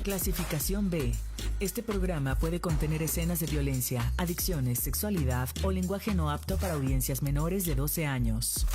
Clasificación B. Este programa puede contener escenas de violencia, adicciones, sexualidad o lenguaje no apto para audiencias menores de 12 años.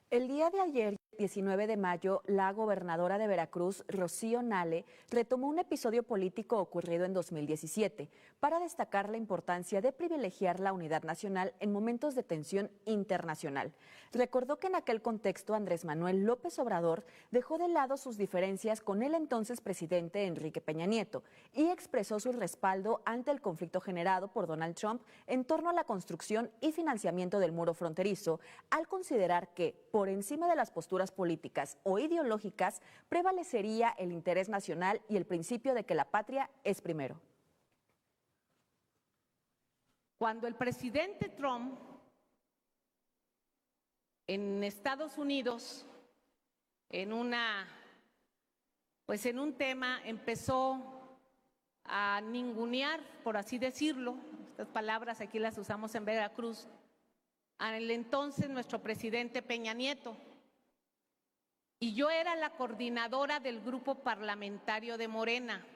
El día de ayer, 19 de mayo, la gobernadora de Veracruz, Rocío Nale, retomó un episodio político ocurrido en 2017 para destacar la importancia de privilegiar la unidad nacional en momentos de tensión internacional. Recordó que en aquel contexto Andrés Manuel López Obrador dejó de lado sus diferencias con el entonces presidente Enrique Peña Nieto y expresó su respaldo ante el conflicto generado por Donald Trump en torno a la construcción y financiamiento del muro fronterizo, al considerar que, por encima de las posturas políticas o ideológicas, prevalecería el interés nacional y el principio de que la patria es primero. Cuando el presidente Trump en Estados Unidos, en un tema, empezó a ningunear, por así decirlo, estas palabras aquí las usamos en Veracruz, al entonces nuestro presidente Peña Nieto, y yo era la coordinadora del grupo parlamentario de Morena,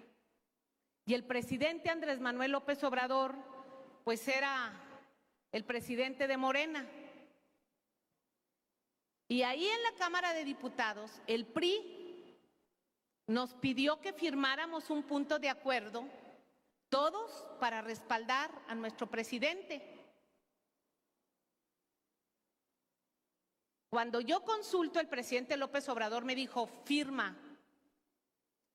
y el presidente Andrés Manuel López Obrador, pues era el presidente de Morena. Y ahí en la Cámara de Diputados, el PRI nos pidió que firmáramos un punto de acuerdo, todos para respaldar a nuestro presidente. Cuando yo consulto, el presidente López Obrador me dijo, firma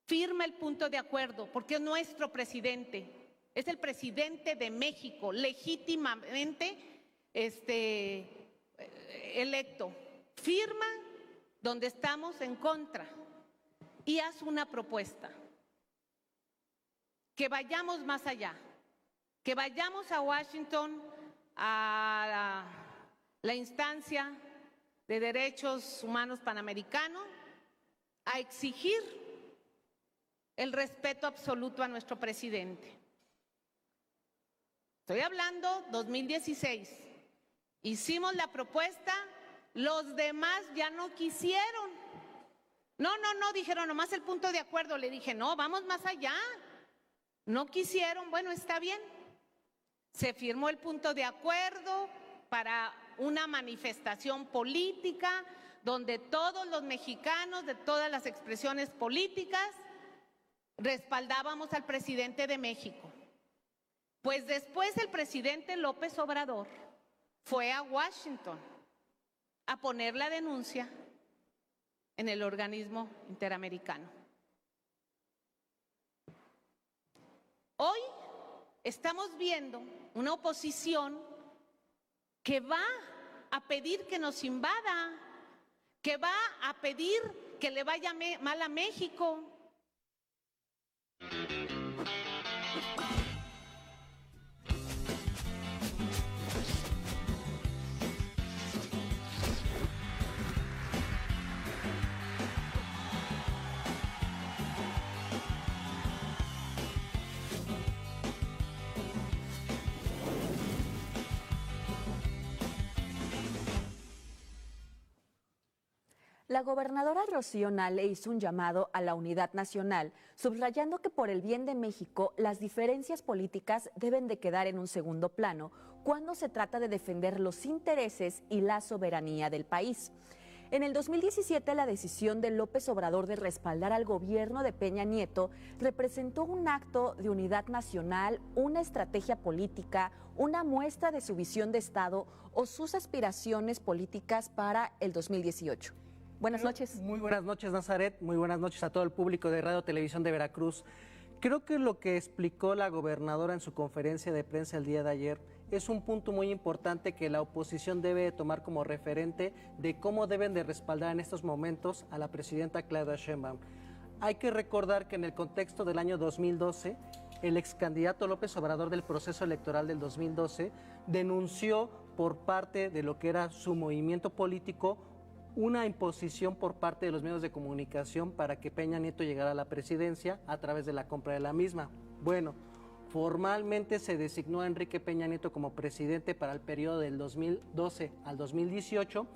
el punto de acuerdo, porque es nuestro presidente, es el presidente de México, legítimamente electo. Firma donde estamos en contra y haz una propuesta, que vayamos más allá, que vayamos a Washington, a la instancia de Derechos Humanos Panamericano, a exigir el respeto absoluto a nuestro presidente. Estoy hablando 2016, hicimos la propuesta, los demás ya no quisieron. No, dijeron nomás el punto de acuerdo. Le dije, no, vamos más allá. No quisieron, bueno, está bien. Se firmó el punto de acuerdo para una manifestación política donde todos los mexicanos de todas las expresiones políticas respaldábamos al presidente de México. Pues después el presidente López Obrador fue a Washington a poner la denuncia en el organismo interamericano. Hoy estamos viendo una oposición que va a pedir que nos invada, que va a pedir que le vaya mal a México. La gobernadora Rocío Nale hizo un llamado a la unidad nacional, subrayando que por el bien de México las diferencias políticas deben de quedar en un segundo plano cuando se trata de defender los intereses y la soberanía del país. En el 2017, la decisión de López Obrador de respaldar al gobierno de Peña Nieto representó un acto de unidad nacional, una estrategia política, una muestra de su visión de Estado o sus aspiraciones políticas para el 2018. Buenas noches. Muy buenas noches, Nazaret. Muy buenas noches a todo el público de Radio Televisión de Veracruz. Creo que lo que explicó la gobernadora en su conferencia de prensa el día de ayer es un punto muy importante que la oposición debe tomar como referente de cómo deben de respaldar en estos momentos a la presidenta Claudia Sheinbaum. Hay que recordar que en el contexto del año 2012, el ex candidato López Obrador del proceso electoral del 2012 denunció por parte de lo que era su movimiento político una imposición por parte de los medios de comunicación para que Peña Nieto llegara a la presidencia a través de la compra de la misma. Bueno, formalmente se designó a Enrique Peña Nieto como presidente para el periodo del 2012 al 2018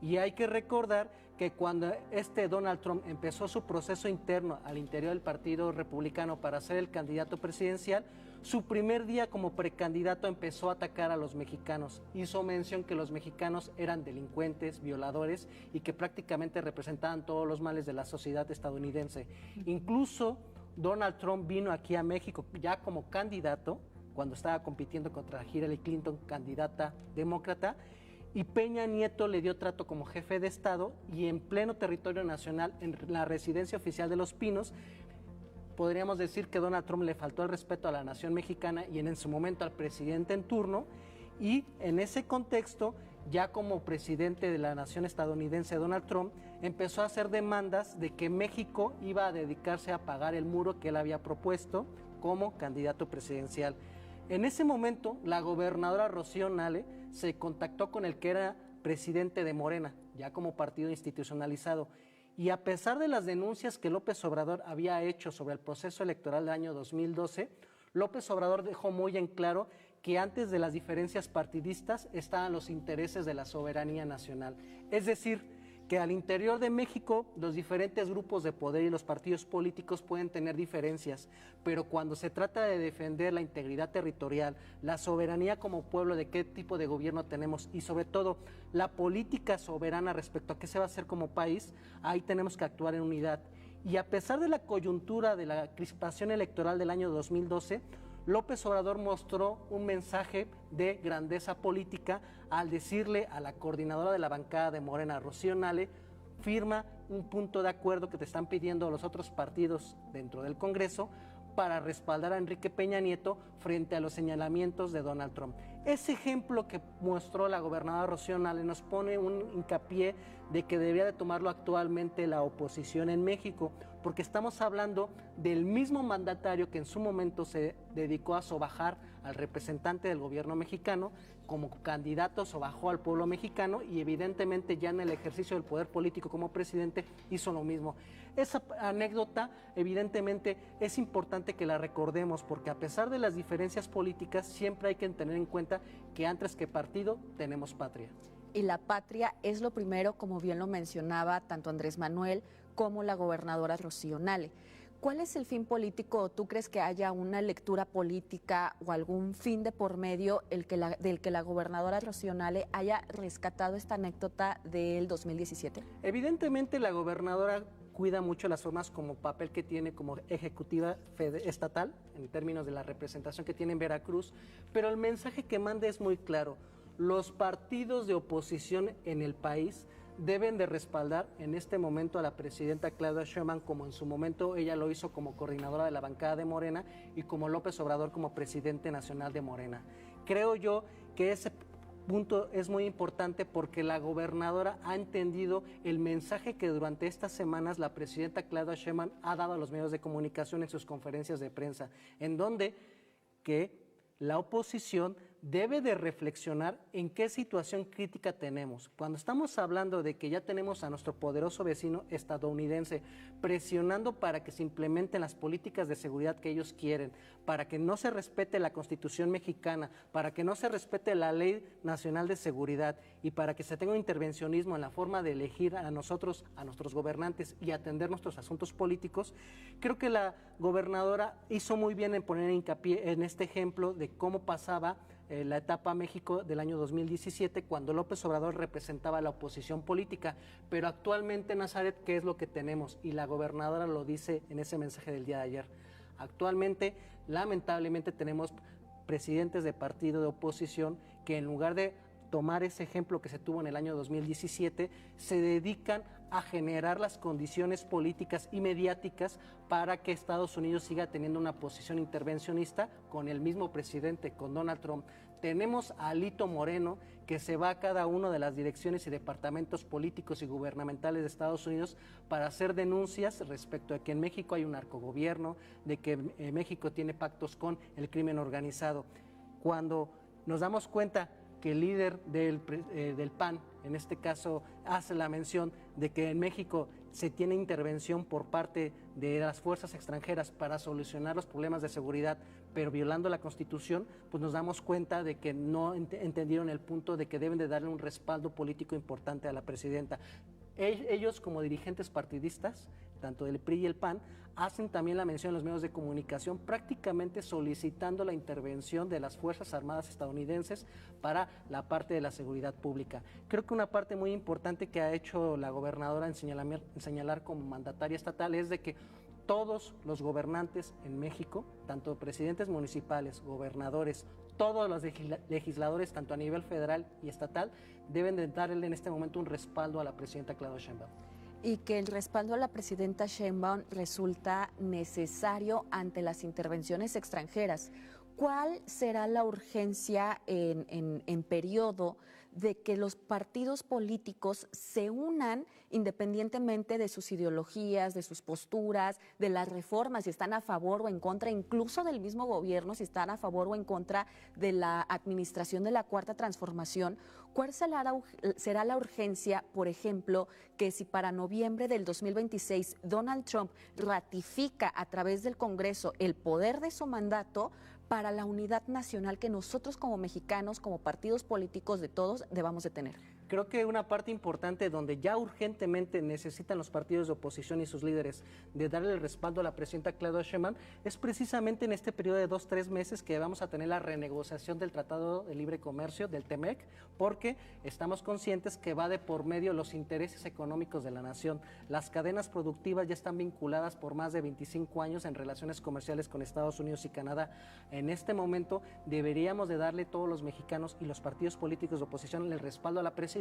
y hay que recordar que cuando Donald Trump empezó su proceso interno al interior del Partido Republicano para ser el candidato presidencial, su primer día como precandidato empezó a atacar a los mexicanos. Hizo mención que los mexicanos eran delincuentes, violadores y que prácticamente representaban todos los males de la sociedad estadounidense. Incluso Donald Trump vino aquí a México ya como candidato, cuando estaba compitiendo contra Hillary Clinton, candidata demócrata, y Peña Nieto le dio trato como jefe de Estado y en pleno territorio nacional, en la residencia oficial de Los Pinos, podríamos decir que Donald Trump le faltó el respeto a la nación mexicana y en su momento al presidente en turno, y en ese contexto, ya como presidente de la nación estadounidense, Donald Trump empezó a hacer demandas de que México iba a dedicarse a pagar el muro que él había propuesto como candidato presidencial. En ese momento, la gobernadora Rocío Nale se contactó con el que era presidente de Morena, ya como partido institucionalizado, y a pesar de las denuncias que López Obrador había hecho sobre el proceso electoral del año 2012, López Obrador dejó muy en claro que antes de las diferencias partidistas estaban los intereses de la soberanía nacional. Es decir, que al interior de México los diferentes grupos de poder y los partidos políticos pueden tener diferencias, pero cuando se trata de defender la integridad territorial, la soberanía como pueblo, de qué tipo de gobierno tenemos y sobre todo la política soberana respecto a qué se va a hacer como país, ahí tenemos que actuar en unidad. Y a pesar de la coyuntura de la crispación electoral del año 2012, López Obrador mostró un mensaje de grandeza política al decirle a la coordinadora de la bancada de Morena, Rocío Nale, firma un punto de acuerdo que te están pidiendo los otros partidos dentro del Congreso para respaldar a Enrique Peña Nieto frente a los señalamientos de Donald Trump. Ese ejemplo que mostró la gobernadora Rocío Nale nos pone un hincapié de que debería de tomarlo actualmente la oposición en México, porque estamos hablando del mismo mandatario que en su momento se dedicó a sobajar al representante del gobierno mexicano, como candidato sobajó al pueblo mexicano y evidentemente ya en el ejercicio del poder político como presidente hizo lo mismo. Esa anécdota evidentemente es importante que la recordemos porque a pesar de las diferencias políticas siempre hay que tener en cuenta que antes que partido tenemos patria. Y la patria es lo primero, como bien lo mencionaba tanto Andrés Manuel como la gobernadora Rocío Nale. ¿Cuál es el fin político? ¿Tú crees que haya una lectura política o algún fin de por medio del que la gobernadora Rocío Nale haya rescatado esta anécdota del 2017? Evidentemente la gobernadora cuida mucho las formas como papel que tiene como ejecutiva estatal, en términos de la representación que tiene en Veracruz, pero el mensaje que manda es muy claro. Los partidos de oposición en el país deben de respaldar en este momento a la presidenta Claudia Sheinbaum, como en su momento ella lo hizo como coordinadora de la bancada de Morena y como López Obrador como presidente nacional de Morena. Creo yo que ese punto es muy importante porque la gobernadora ha entendido el mensaje que durante estas semanas la presidenta Claudia Sheinbaum ha dado a los medios de comunicación en sus conferencias de prensa, en donde que la oposición debe de reflexionar en qué situación crítica tenemos. Cuando estamos hablando de que ya tenemos a nuestro poderoso vecino estadounidense presionando para que se implementen las políticas de seguridad que ellos quieren, para que no se respete la Constitución mexicana, para que no se respete la Ley Nacional de Seguridad y para que se tenga un intervencionismo en la forma de elegir a nosotros, a nuestros gobernantes y atender nuestros asuntos políticos, creo que la gobernadora hizo muy bien en poner hincapié en este ejemplo de cómo pasaba la etapa México del año 2017, cuando López Obrador representaba a la oposición política, pero actualmente, Nazaret, ¿qué es lo que tenemos? Y la gobernadora lo dice en ese mensaje del día de ayer. Actualmente, lamentablemente, tenemos presidentes de partido de oposición que en lugar de tomar ese ejemplo que se tuvo en el año 2017, se dedican a generar las condiciones políticas y mediáticas para que Estados Unidos siga teniendo una posición intervencionista con el mismo presidente, con Donald Trump. Tenemos a Alito Moreno, que se va a cada una de las direcciones y departamentos políticos y gubernamentales de Estados Unidos para hacer denuncias respecto a que en México hay un narcogobierno, de que México tiene pactos con el crimen organizado. Cuando nos damos cuenta que el líder del PAN, en este caso, hace la mención de que en México se tiene intervención por parte de las fuerzas extranjeras para solucionar los problemas de seguridad, pero violando la Constitución, pues nos damos cuenta de que no entendieron el punto de que deben de darle un respaldo político importante a la presidenta. Ellos como dirigentes partidistas, tanto del PRI y el PAN, hacen también la mención en los medios de comunicación, prácticamente solicitando la intervención de las Fuerzas Armadas estadounidenses para la parte de la seguridad pública. Creo que una parte muy importante que ha hecho la gobernadora en señalar como mandataria estatal es de que todos los gobernantes en México, tanto presidentes municipales, gobernadores, todos los legisladores, tanto a nivel federal y estatal, deben de darle en este momento un respaldo a la presidenta Claudia Sheinbaum. Y que el respaldo a la presidenta Sheinbaum resulta necesario ante las intervenciones extranjeras. ¿Cuál será la urgencia en periodo de que los partidos políticos se unan independientemente de sus ideologías, de sus posturas, de las reformas, si están a favor o en contra, incluso del mismo gobierno, si están a favor o en contra de la administración de la Cuarta Transformación? ¿Cuál será la urgencia, por ejemplo, que si para noviembre del 2026 Donald Trump ratifica a través del Congreso el poder de su mandato, para la unidad nacional que nosotros como mexicanos, como partidos políticos de todos, debamos de tener? Creo que una parte importante donde ya urgentemente necesitan los partidos de oposición y sus líderes de darle el respaldo a la presidenta Claudia Sheinbaum es precisamente en este periodo de 2-3 meses que vamos a tener la renegociación del Tratado de Libre Comercio, del TEMEC, porque estamos conscientes que va de por medio los intereses económicos de la nación. Las cadenas productivas ya están vinculadas por más de 25 años en relaciones comerciales con Estados Unidos y Canadá. En este momento deberíamos de darle todos los mexicanos y los partidos políticos de oposición el respaldo a la presidenta,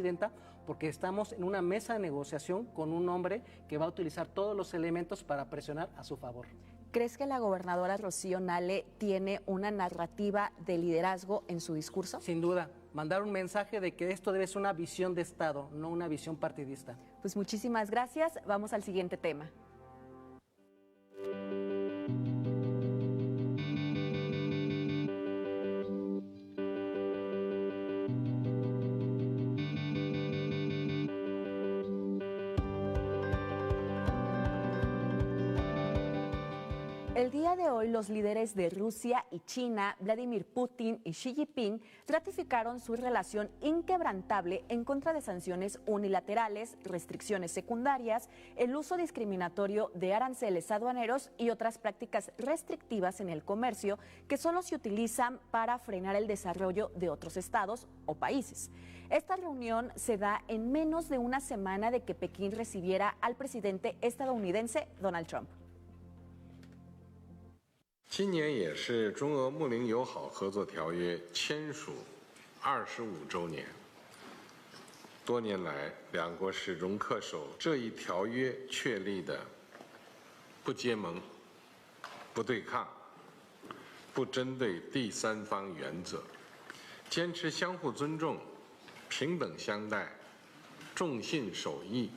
porque estamos en una mesa de negociación con un hombre que va a utilizar todos los elementos para presionar a su favor. ¿Crees que la gobernadora Rocío Nale tiene una narrativa de liderazgo en su discurso? Sin duda, mandar un mensaje de que esto debe ser una visión de Estado, no una visión partidista. Pues muchísimas gracias. Vamos al siguiente tema. El día de hoy, los líderes de Rusia y China, Vladimir Putin y Xi Jinping, ratificaron su relación inquebrantable en contra de sanciones unilaterales, restricciones secundarias, el uso discriminatorio de aranceles aduaneros y otras prácticas restrictivas en el comercio que solo se utilizan para frenar el desarrollo de otros estados o países. Esta reunión se da en menos de una semana de que Pekín recibiera al presidente estadounidense Donald Trump. 今年也是中俄睦邻友好合作条约签署25周年。多年来，两国始终恪守这一条约确立的不结盟、不对抗、不针对第三方原则，坚持相互尊重、平等相待、重信守义、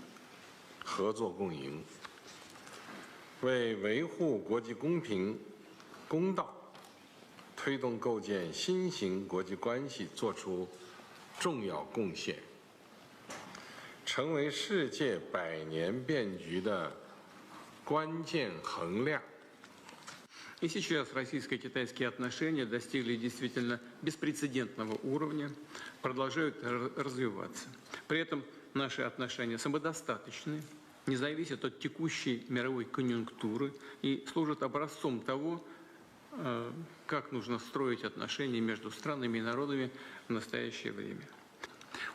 合作共赢，为维护国际公平 公道，推动构建新型国际关系做出重要贡献，成为世界百年变局的关键衡量。 И сейчас российско-китайские отношения достигли действительно беспрецедентного уровня, продолжают развиваться. При этом наши отношения самодостаточны, не зависят от текущей мировой конъюнктуры и служат образцом того, как нужно строить отношения между странами и народами в настоящее время.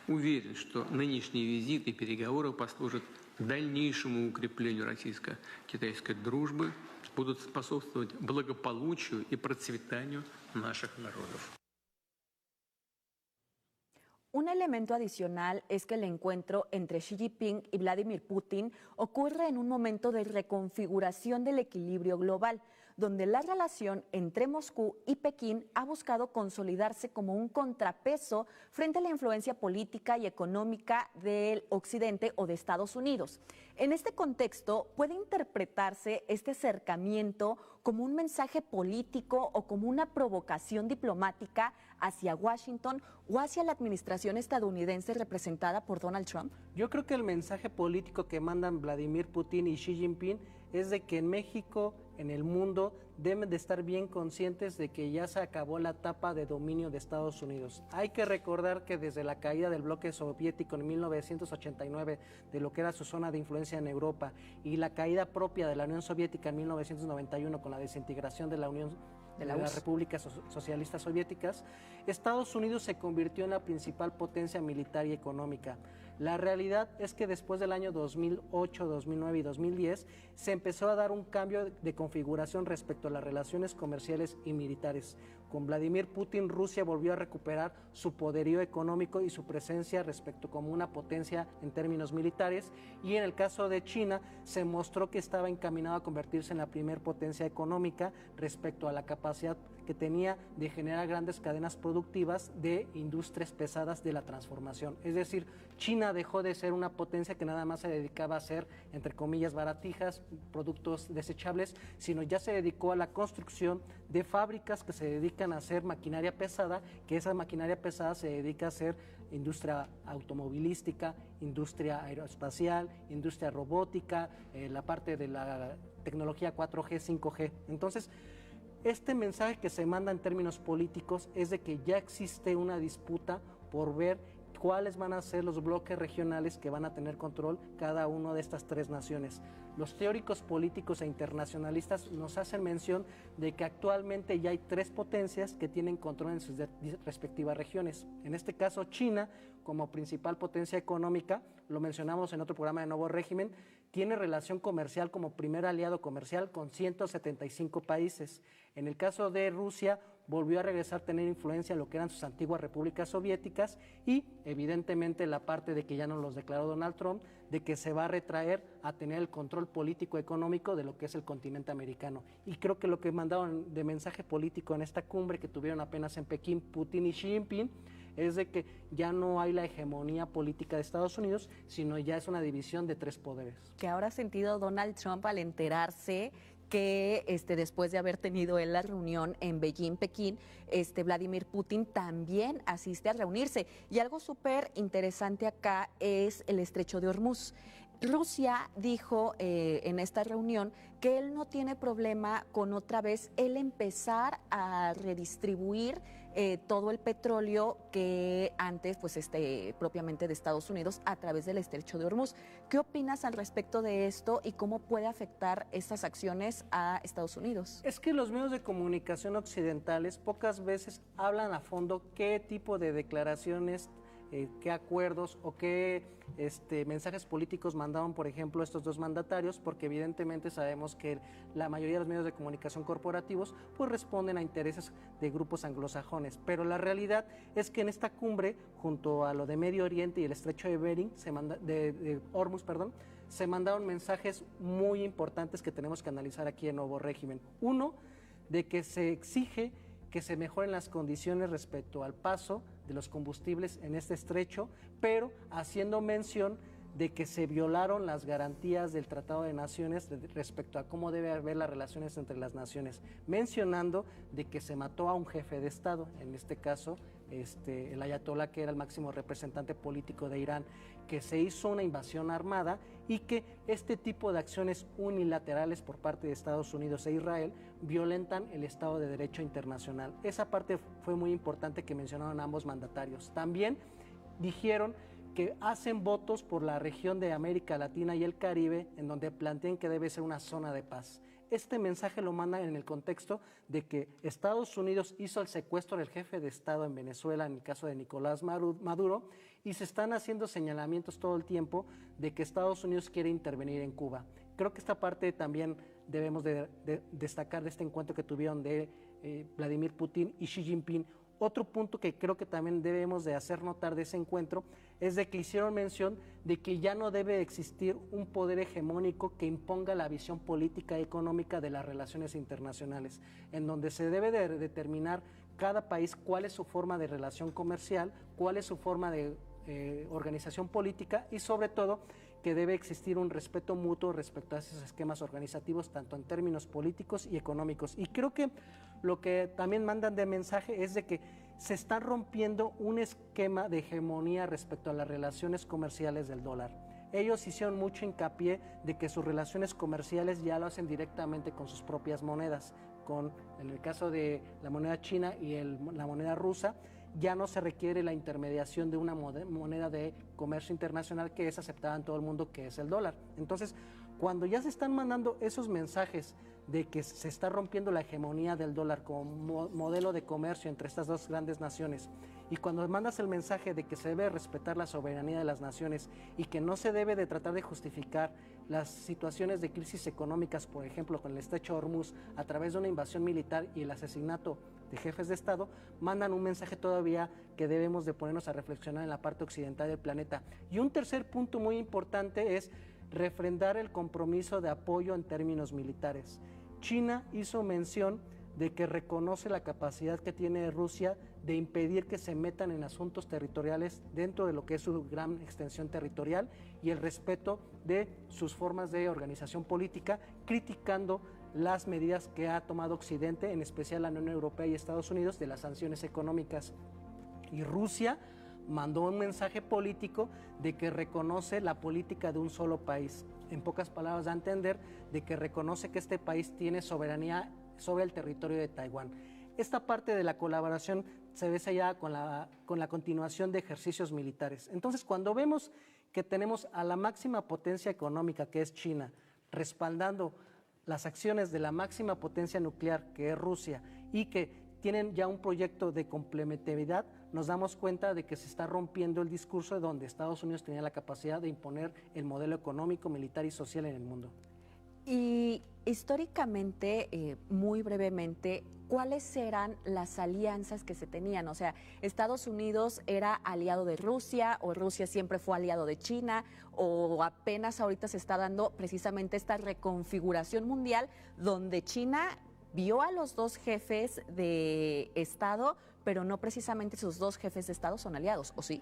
Уверен, что нынешний визит и переговоры послужат дальнейшему укреплению российско-китайской дружбы, будут способствовать благополучию и процветанию наших народов. Un elemento adicional es que el encuentro entre Xi Jinping y Vladimir Putin ocurre en un momento de reconfiguración del equilibrio global, donde la relación entre Moscú y Pekín ha buscado consolidarse como un contrapeso frente a la influencia política y económica del Occidente o de Estados Unidos. En este contexto, ¿puede interpretarse este acercamiento como un mensaje político o como una provocación diplomática hacia Washington o hacia la administración estadounidense representada por Donald Trump? Yo creo que el mensaje político que mandan Vladimir Putin y Xi Jinping es de que en México, en el mundo, deben de estar bien conscientes de que ya se acabó la etapa de dominio de Estados Unidos. Hay que recordar que desde la caída del bloque soviético en 1989, de lo que era su zona de influencia en Europa, y la caída propia de la Unión Soviética en 1991 con la desintegración de la Unión de las repúblicas socialistas soviéticas, Estados Unidos se convirtió en la principal potencia militar y económica. La realidad es que después del año 2008, 2009 y 2010 se empezó a dar un cambio de configuración respecto a las relaciones comerciales y militares. Con Vladimir Putin, Rusia volvió a recuperar su poderío económico y su presencia respecto como una potencia en términos militares, y en el caso de China se mostró que estaba encaminado a convertirse en la primer potencia económica respecto a la capacidad que tenía de generar grandes cadenas productivas de industrias pesadas de la transformación. Es decir, China dejó de ser una potencia que nada más se dedicaba a hacer, entre comillas, baratijas, productos desechables, sino ya se dedicó a la construcción de fábricas que se dedican a hacer maquinaria pesada, que esa maquinaria pesada se dedica a hacer industria automovilística, industria aeroespacial, industria robótica, la parte de la tecnología 4G, 5G. Entonces, este mensaje que se manda en términos políticos es de que ya existe una disputa por ver cuáles van a ser los bloques regionales que van a tener control cada una de estas tres naciones. Los teóricos políticos e internacionalistas nos hacen mención de que actualmente ya hay tres potencias que tienen control en sus respectivas regiones. En este caso, China, como principal potencia económica, lo mencionamos en otro programa de Nuevo Régimen, tiene relación comercial como primer aliado comercial con 175 países. En el caso de Rusia, volvió a regresar a tener influencia en lo que eran sus antiguas repúblicas soviéticas y evidentemente la parte de que ya nos los declaró Donald Trump, de que se va a retraer a tener el control político-económico de lo que es el continente americano. Y creo que lo que mandaron de mensaje político en esta cumbre que tuvieron apenas en Pekín, Putin y Xi Jinping, es de que ya no hay la hegemonía política de Estados Unidos, sino ya es una división de tres poderes. ¿Qué habrá sentido Donald Trump al enterarse que después de haber tenido él la reunión en Beijing, Pekín, Vladimir Putin también asiste a reunirse? Y algo súper interesante acá es el estrecho de Hormuz. Rusia dijo en esta reunión que él no tiene problema con otra vez él empezar a redistribuir todo el petróleo que antes, pues propiamente de Estados Unidos a través del estrecho de Hormuz. ¿Qué opinas al respecto de esto y cómo puede afectar estas acciones a Estados Unidos? Es que los medios de comunicación occidentales pocas veces hablan a fondo qué tipo de declaraciones, qué acuerdos o qué mensajes políticos mandaron, por ejemplo, estos dos mandatarios, porque evidentemente sabemos que la mayoría de los medios de comunicación corporativos pues responden a intereses de grupos anglosajones, pero la realidad es que en esta cumbre, junto a lo de Medio Oriente y el estrecho de Bering, de Hormuz, se mandaron mensajes muy importantes que tenemos que analizar aquí en Nuevo Régimen. Uno, de que se exige que se mejoren las condiciones respecto al paso de los combustibles en este estrecho, pero haciendo mención de que se violaron las garantías del Tratado de Naciones respecto a cómo debe haber las relaciones entre las naciones, mencionando de que se mató a un jefe de Estado, en este caso el ayatolá, que era el máximo representante político de Irán, que se hizo una invasión armada y que este tipo de acciones unilaterales por parte de Estados Unidos e Israel violentan el Estado de Derecho internacional. Esa parte fue muy importante que mencionaron ambos mandatarios. También dijeron que hacen votos por la región de América Latina y el Caribe, en donde plantean que debe ser una zona de paz. Este mensaje lo mandan en el contexto de que Estados Unidos hizo el secuestro del jefe de Estado en Venezuela, en el caso de Nicolás Maduro, y se están haciendo señalamientos todo el tiempo de que Estados Unidos quiere intervenir en Cuba. Creo que esta parte también debemos de destacar de este encuentro que tuvieron de Vladimir Putin y Xi Jinping. Otro punto que creo que también debemos de hacer notar de ese encuentro es de que hicieron mención de que ya no debe existir un poder hegemónico que imponga la visión política y económica de las relaciones internacionales, en donde se debe de determinar cada país cuál es su forma de relación comercial, cuál es su forma de organización política y sobre todo que debe existir un respeto mutuo respecto a esos esquemas organizativos, tanto en términos políticos y económicos. Y creo que lo que también mandan de mensaje es de que se está rompiendo un esquema de hegemonía respecto a las relaciones comerciales del dólar. Ellos hicieron mucho hincapié de que sus relaciones comerciales ya lo hacen directamente con sus propias monedas, en el caso de la moneda china y la moneda rusa, ya no se requiere la intermediación de una moneda de comercio internacional que es aceptada en todo el mundo, que es el dólar. Entonces, cuando ya se están mandando esos mensajes de que se está rompiendo la hegemonía del dólar como modelo de comercio entre estas dos grandes naciones, y cuando mandas el mensaje de que se debe respetar la soberanía de las naciones y que no se debe de tratar de justificar las situaciones de crisis económicas, por ejemplo, con el estrecho de Hormuz, a través de una invasión militar y el asesinato de jefes de Estado, mandan un mensaje todavía que debemos de ponernos a reflexionar en la parte occidental del planeta. Y un tercer punto muy importante es refrendar el compromiso de apoyo en términos militares. China hizo mención de que reconoce la capacidad que tiene Rusia de impedir que se metan en asuntos territoriales dentro de lo que es su gran extensión territorial y el respeto de sus formas de organización política, criticando las medidas que ha tomado Occidente, en especial la Unión Europea y Estados Unidos, de las sanciones económicas. Y Rusia mandó un mensaje político de que reconoce la política de un solo país. En pocas palabras, da a entender de que reconoce que este país tiene soberanía sobre el territorio de Taiwán. Esta parte de la colaboración se ve sellada con la continuación de ejercicios militares. Entonces, cuando vemos que tenemos a la máxima potencia económica, que es China, respaldando las acciones de la máxima potencia nuclear, que es Rusia, y que tienen ya un proyecto de complementariedad, nos damos cuenta de que se está rompiendo el discurso de donde Estados Unidos tenía la capacidad de imponer el modelo económico, militar y social en el mundo. Y históricamente, muy brevemente, ¿cuáles eran las alianzas que se tenían? O sea, ¿Estados Unidos era aliado de Rusia o Rusia siempre fue aliado de China o apenas ahorita se está dando precisamente esta reconfiguración mundial donde China vio a los dos jefes de Estado, pero no precisamente sus dos jefes de Estado son aliados, ¿o sí?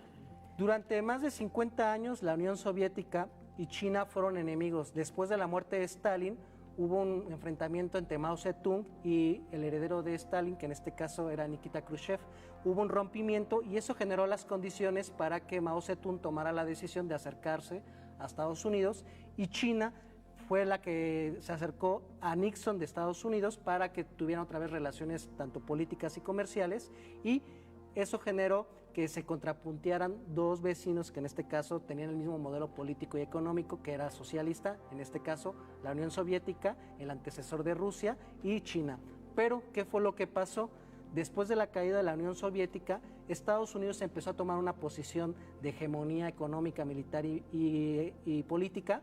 Durante más de 50 años, la Unión Soviética y China fueron enemigos. Después de la muerte de Stalin, hubo un enfrentamiento entre Mao Zedong y el heredero de Stalin, que en este caso era Nikita Khrushchev. Hubo un rompimiento y eso generó las condiciones para que Mao Zedong tomara la decisión de acercarse a Estados Unidos, y China fue la que se acercó a Nixon de Estados Unidos para que tuvieran otra vez relaciones tanto políticas y comerciales, y eso generó que se contrapuntearan dos vecinos que en este caso tenían el mismo modelo político y económico, que era socialista, en este caso la Unión Soviética, el antecesor de Rusia, y China. Pero, ¿qué fue lo que pasó? Después de la caída de la Unión Soviética, Estados Unidos empezó a tomar una posición de hegemonía económica, militar y política,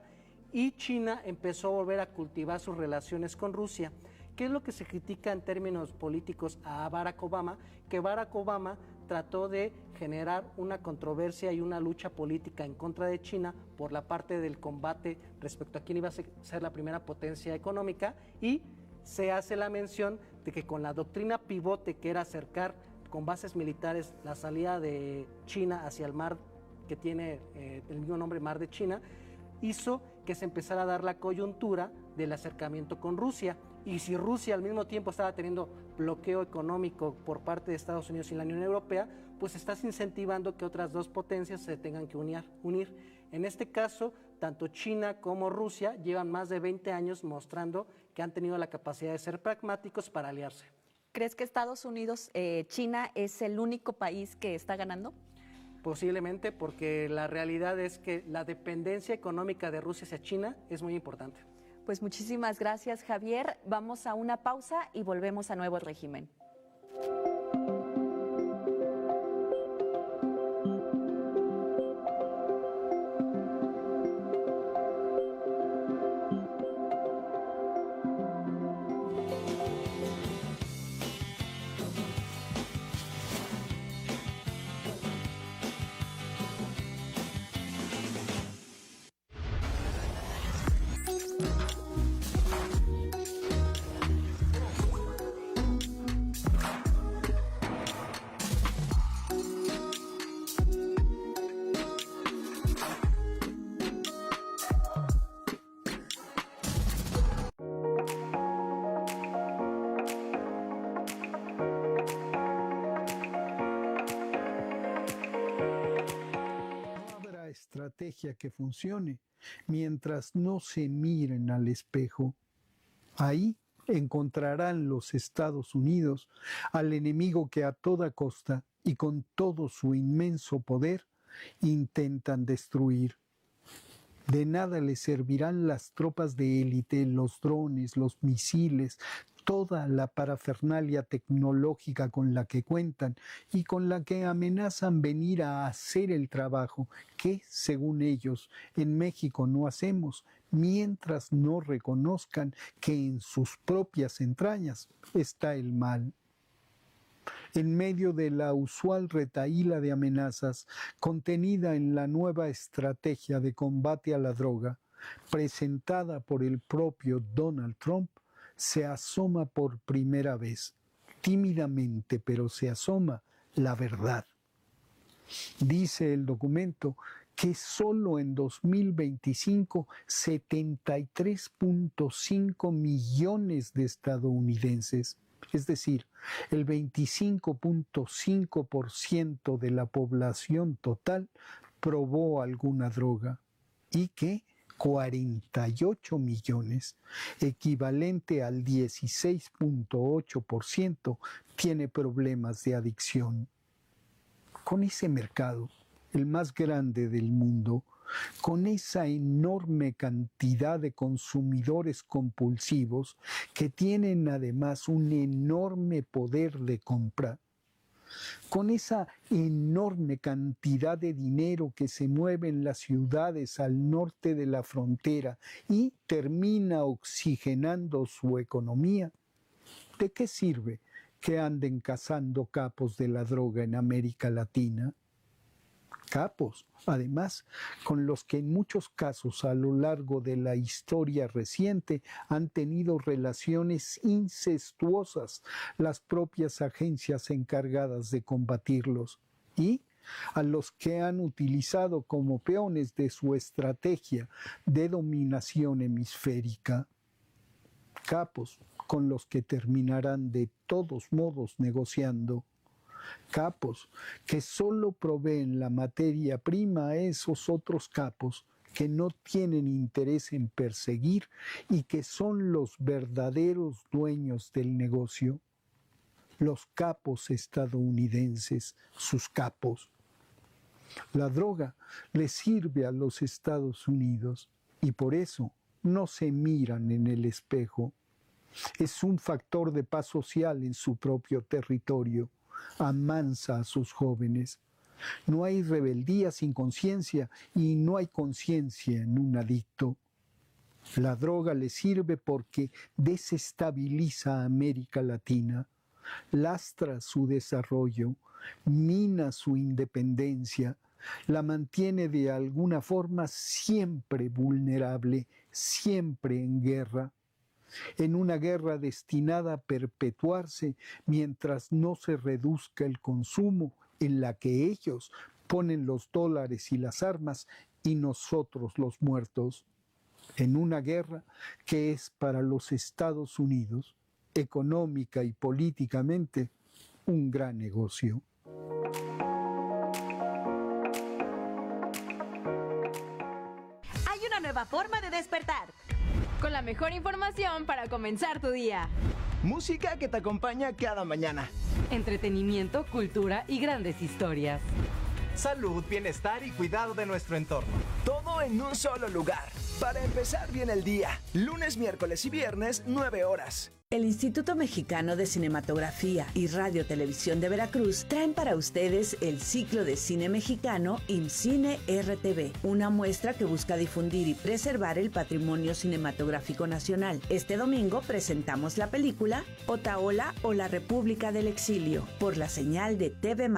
y China empezó a volver a cultivar sus relaciones con Rusia. ¿Qué es lo que se critica en términos políticos a Barack Obama? Que Barack Obama trató de generar una controversia y una lucha política en contra de China por la parte del combate respecto a quién iba a ser la primera potencia económica, y se hace la mención de que con la doctrina pivote, que era acercar con bases militares la salida de China hacia el mar que tiene el mismo nombre, Mar de China, hizo que se empezara a dar la coyuntura del acercamiento con Rusia. Y si Rusia al mismo tiempo estaba teniendo bloqueo económico por parte de Estados Unidos y la Unión Europea, pues estás incentivando que otras dos potencias se tengan que unir. En este caso, tanto China como Rusia llevan más de 20 años mostrando que han tenido la capacidad de ser pragmáticos para aliarse. ¿Crees que Estados Unidos, China es el único país que está ganando? Posiblemente, porque la realidad es que la dependencia económica de Rusia hacia China es muy importante. Pues muchísimas gracias, Javier. Vamos a una pausa y volvemos a Nuevo Régimen. Estrategia que funcione mientras no se miren al espejo. Ahí encontrarán los Estados Unidos al enemigo que a toda costa y con todo su inmenso poder intentan destruir. De nada les servirán las tropas de élite, los drones, los misiles, toda la parafernalia tecnológica con la que cuentan y con la que amenazan venir a hacer el trabajo que, según ellos, en México no hacemos, mientras no reconozcan que en sus propias entrañas está el mal. En medio de la usual retahíla de amenazas contenida en la nueva estrategia de combate a la droga, presentada por el propio Donald Trump, se asoma por primera vez, tímidamente, pero se asoma la verdad. Dice el documento que solo en 2025 73.5 millones de estadounidenses, es decir, el 25.5% de la población total, probó alguna droga y que 48 millones, equivalente al 16.8%, tiene problemas de adicción. Con ese mercado, el más grande del mundo, con esa enorme cantidad de consumidores compulsivos que tienen además un enorme poder de compra, con esa enorme cantidad de dinero que se mueve en las ciudades al norte de la frontera y termina oxigenando su economía, ¿de qué sirve que anden cazando capos de la droga en América Latina? Capos, además, con los que en muchos casos a lo largo de la historia reciente han tenido relaciones incestuosas las propias agencias encargadas de combatirlos y a los que han utilizado como peones de su estrategia de dominación hemisférica. Capos con los que terminarán de todos modos negociando. Capos que solo proveen la materia prima a esos otros capos que no tienen interés en perseguir y que son los verdaderos dueños del negocio. Los capos estadounidenses, sus capos. La droga les sirve a los Estados Unidos y por eso no se miran en el espejo. Es un factor de paz social en su propio territorio. Amansa a sus jóvenes. No hay rebeldía sin conciencia y no hay conciencia en un adicto. La droga le sirve porque desestabiliza a América Latina, lastra su desarrollo, mina su independencia, la mantiene de alguna forma siempre vulnerable, siempre en guerra. En una guerra destinada a perpetuarse mientras no se reduzca el consumo, en la que ellos ponen los dólares y las armas y nosotros los muertos. En una guerra que es para los Estados Unidos, económica y políticamente, un gran negocio. Hay una nueva forma de despertar. Con la mejor información para comenzar tu día. Música que te acompaña cada mañana. Entretenimiento, cultura y grandes historias. Salud, bienestar y cuidado de nuestro entorno. Todo en un solo lugar. Para empezar bien el día. Lunes, miércoles y viernes, 9 horas. El Instituto Mexicano de Cinematografía y Radio Televisión de Veracruz traen para ustedes el ciclo de cine mexicano IMCINE RTV, una muestra que busca difundir y preservar el patrimonio cinematográfico nacional. Este domingo presentamos la película Otaola o la República del Exilio, por la señal de TV+.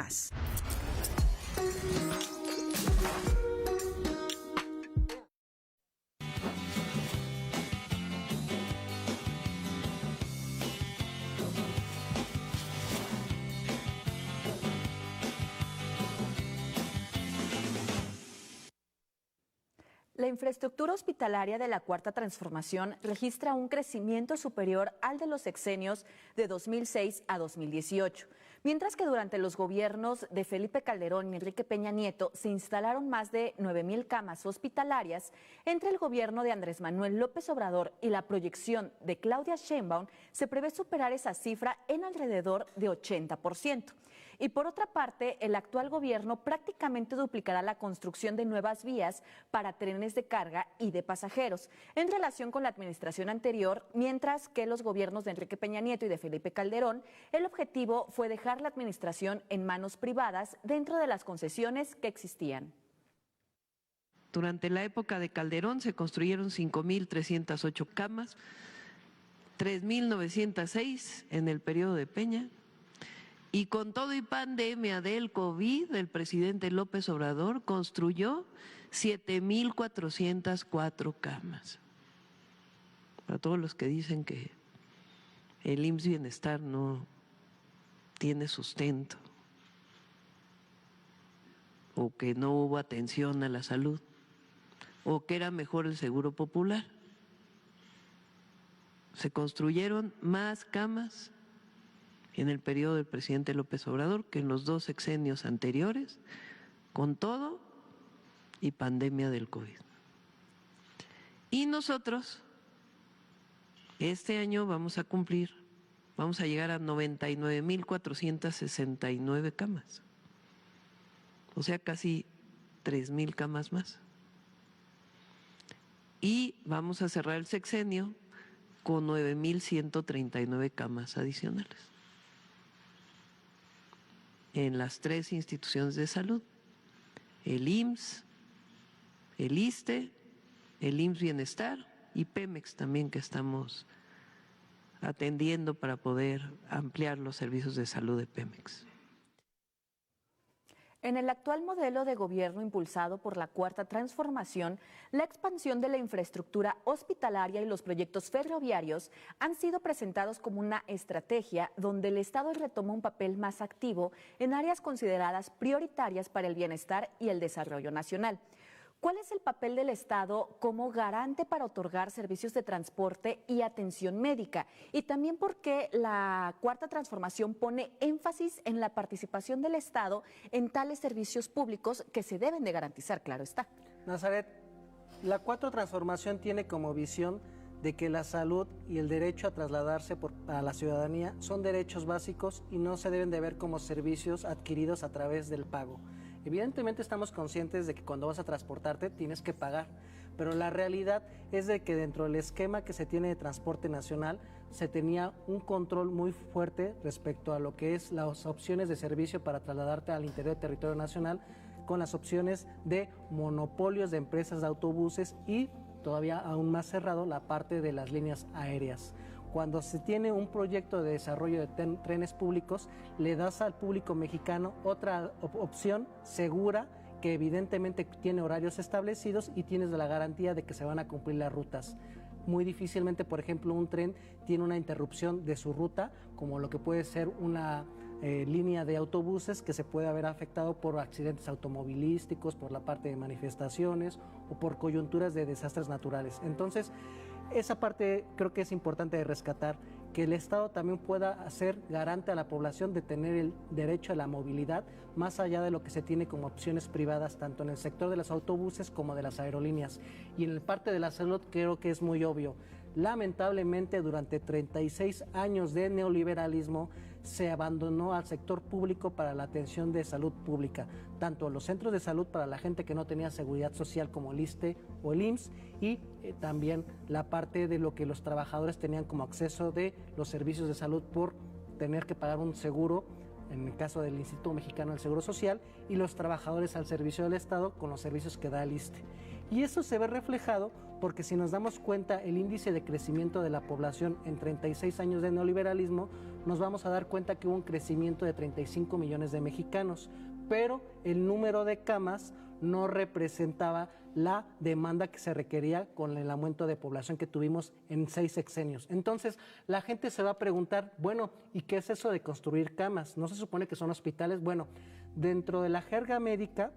La infraestructura hospitalaria de la Cuarta Transformación registra un crecimiento superior al de los sexenios de 2006 a 2018, Mientras que durante los gobiernos de Felipe Calderón y Enrique Peña Nieto se instalaron más de 9,000 camas hospitalarias, entre el gobierno de Andrés Manuel López Obrador y la proyección de Claudia Sheinbaum se prevé superar esa cifra en alrededor de 80%. Y por otra parte, el actual gobierno prácticamente duplicará la construcción de nuevas vías para trenes de carga y de pasajeros en relación con la administración anterior, mientras que los gobiernos de Enrique Peña Nieto y de Felipe Calderón, el objetivo fue dejar la administración en manos privadas dentro de las concesiones que existían. Durante la época de Calderón se construyeron 5,308 camas, 3,906 en el periodo de Peña. Y con todo y pandemia del COVID, el presidente López Obrador construyó 7,404 camas. Para todos los que dicen que el IMSS Bienestar no tiene sustento o que no hubo atención a la salud o que era mejor el Seguro Popular. Se construyeron más camas en el periodo del presidente López Obrador que en los 2 sexenios anteriores, con todo y pandemia del COVID. Y nosotros, este año vamos a llegar a 99,469 camas, o sea, casi 3,000 camas más. Y vamos a cerrar el sexenio con 9,139 camas adicionales en las 3 instituciones de salud, el IMSS, el ISSSTE, el IMSS Bienestar y Pemex también, que estamos atendiendo para poder ampliar los servicios de salud de Pemex. En el actual modelo de gobierno impulsado por la Cuarta Transformación, la expansión de la infraestructura hospitalaria y los proyectos ferroviarios han sido presentados como una estrategia donde el Estado retoma un papel más activo en áreas consideradas prioritarias para el bienestar y el desarrollo nacional. ¿Cuál es el papel del Estado como garante para otorgar servicios de transporte y atención médica? Y también por qué la Cuarta Transformación pone énfasis en la participación del Estado en tales servicios públicos que se deben de garantizar, claro está. Nazaret, la Cuarta Transformación tiene como visión de que la salud y el derecho a trasladarse a la ciudadanía son derechos básicos y no se deben de ver como servicios adquiridos a través del pago. Evidentemente estamos conscientes de que cuando vas a transportarte tienes que pagar, pero la realidad es de que dentro del esquema que se tiene de transporte nacional se tenía un control muy fuerte respecto a lo que es las opciones de servicio para trasladarte al interior del territorio nacional, con las opciones de monopolios de empresas de autobuses y todavía aún más cerrado la parte de las líneas aéreas. Cuando se tiene un proyecto de desarrollo de trenes públicos, le das al público mexicano otra opción segura que evidentemente tiene horarios establecidos y tienes la garantía de que se van a cumplir las rutas. Muy difícilmente, por ejemplo, un tren tiene una interrupción de su ruta, como lo que puede ser una línea de autobuses que se puede haber afectado por accidentes automovilísticos, por la parte de manifestaciones o por coyunturas de desastres naturales. Entonces, esa parte creo que es importante de rescatar, que el Estado también pueda ser garante a la población de tener el derecho a la movilidad, más allá de lo que se tiene como opciones privadas, tanto en el sector de los autobuses como de las aerolíneas. Y en el parte de la salud creo que es muy obvio. Lamentablemente, durante 36 años de neoliberalismo, se abandonó al sector público para la atención de salud pública, tanto los centros de salud para la gente que no tenía seguridad social como el ISSSTE o el IMSS, y también la parte de lo que los trabajadores tenían como acceso de los servicios de salud por tener que pagar un seguro, en el caso del Instituto Mexicano del Seguro Social, y los trabajadores al servicio del Estado con los servicios que da el ISSSTE. Y eso se ve reflejado porque si nos damos cuenta el índice de crecimiento de la población en 36 años de neoliberalismo, nos vamos a dar cuenta que hubo un crecimiento de 35 millones de mexicanos, pero el número de camas no representaba la demanda que se requería con el aumento de población que tuvimos en 6 sexenios. Entonces, la gente se va a preguntar, bueno, ¿y qué es eso de construir camas? ¿No se supone que son hospitales? Bueno, dentro de la jerga médica,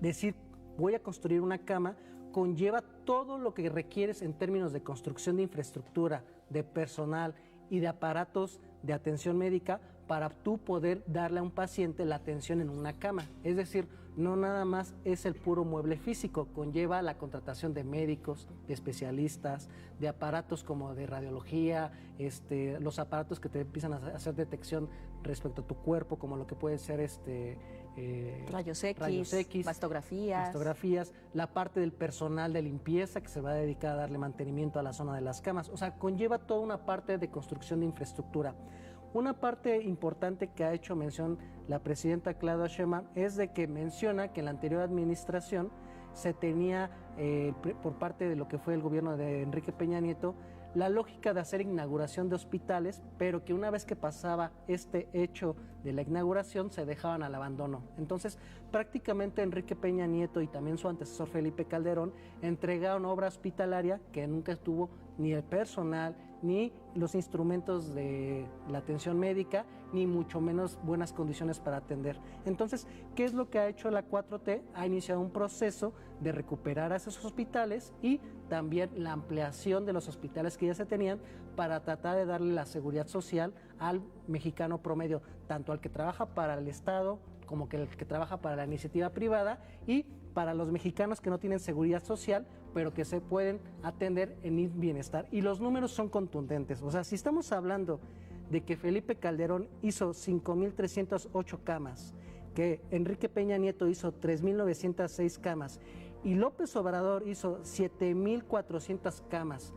decir voy a construir una cama conlleva todo lo que requieres en términos de construcción de infraestructura, de personal y de aparatos de atención médica para tú poder darle a un paciente la atención en una cama. Es decir, no nada más es el puro mueble físico, conlleva la contratación de médicos, de especialistas, de aparatos como de radiología, los aparatos que te empiezan a hacer detección respecto a tu cuerpo, como lo que puede ser rayos X, mastografías, la parte del personal de limpieza que se va a dedicar a darle mantenimiento a la zona de las camas. O sea, conlleva toda una parte de construcción de infraestructura. Una parte importante que ha hecho mención la presidenta Claudia Sheinbaum es de que menciona que en la anterior administración se tenía, por parte de lo que fue el gobierno de Enrique Peña Nieto, la lógica de hacer inauguración de hospitales, pero que una vez que pasaba este hecho de la inauguración se dejaban al abandono. Entonces, prácticamente Enrique Peña Nieto y también su antecesor Felipe Calderón entregaron obra hospitalaria que nunca tuvo ni el personal, ni los instrumentos de la atención médica, ni mucho menos buenas condiciones para atender. Entonces, ¿qué es lo que ha hecho la 4T? Ha iniciado un proceso de recuperar a esos hospitales y también la ampliación de los hospitales que ya se tenían para tratar de darle la seguridad social al mexicano promedio, tanto al que trabaja para el Estado como que el que trabaja para la iniciativa privada y para los mexicanos que no tienen seguridad social, pero que se pueden atender en bienestar. Y los números son contundentes. O sea, si estamos hablando de que Felipe Calderón hizo 5.308 camas, que Enrique Peña Nieto hizo 3.906 camas y López Obrador hizo 7.400 camas,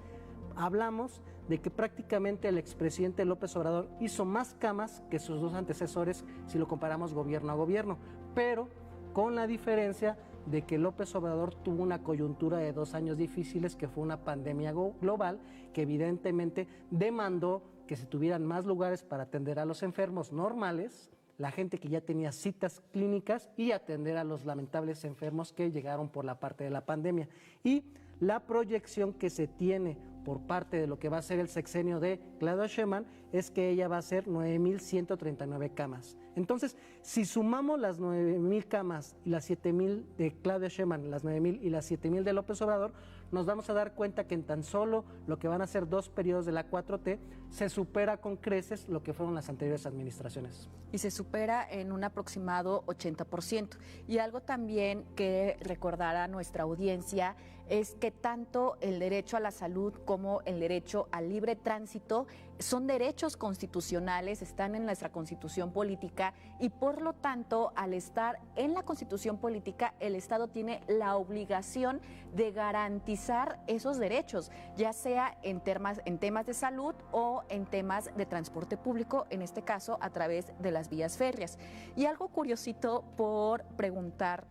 hablamos de que prácticamente el expresidente López Obrador hizo más camas que sus dos antecesores si lo comparamos gobierno a gobierno, pero con la diferencia de que López Obrador tuvo una coyuntura de 2 años difíciles, que fue una pandemia global, que evidentemente demandó que se tuvieran más lugares para atender a los enfermos normales, la gente que ya tenía citas clínicas y atender a los lamentables enfermos que llegaron por la parte de la pandemia. Y la proyección que se tiene por parte de lo que va a ser el sexenio de Claudia Sheinbaum es que ella va a ser 9.139 camas. Entonces, si sumamos las 9.000 camas y las 7.000 de Claudia Sheinbaum, las 9.000 y las 7.000 de López Obrador, nos vamos a dar cuenta que en tan solo lo que van a ser 2 periodos de la 4T, se supera con creces lo que fueron las anteriores administraciones. Y se supera en un aproximado 80%. Y algo también que recordar a nuestra audiencia es que tanto el derecho a la salud como el derecho al libre tránsito son derechos constitucionales, están en nuestra Constitución política y por lo tanto, al estar en la Constitución política, el Estado tiene la obligación de garantizar esos derechos, ya sea en temas de salud o en temas de transporte público, en este caso a través de las vías férreas. Y algo curiosito por preguntar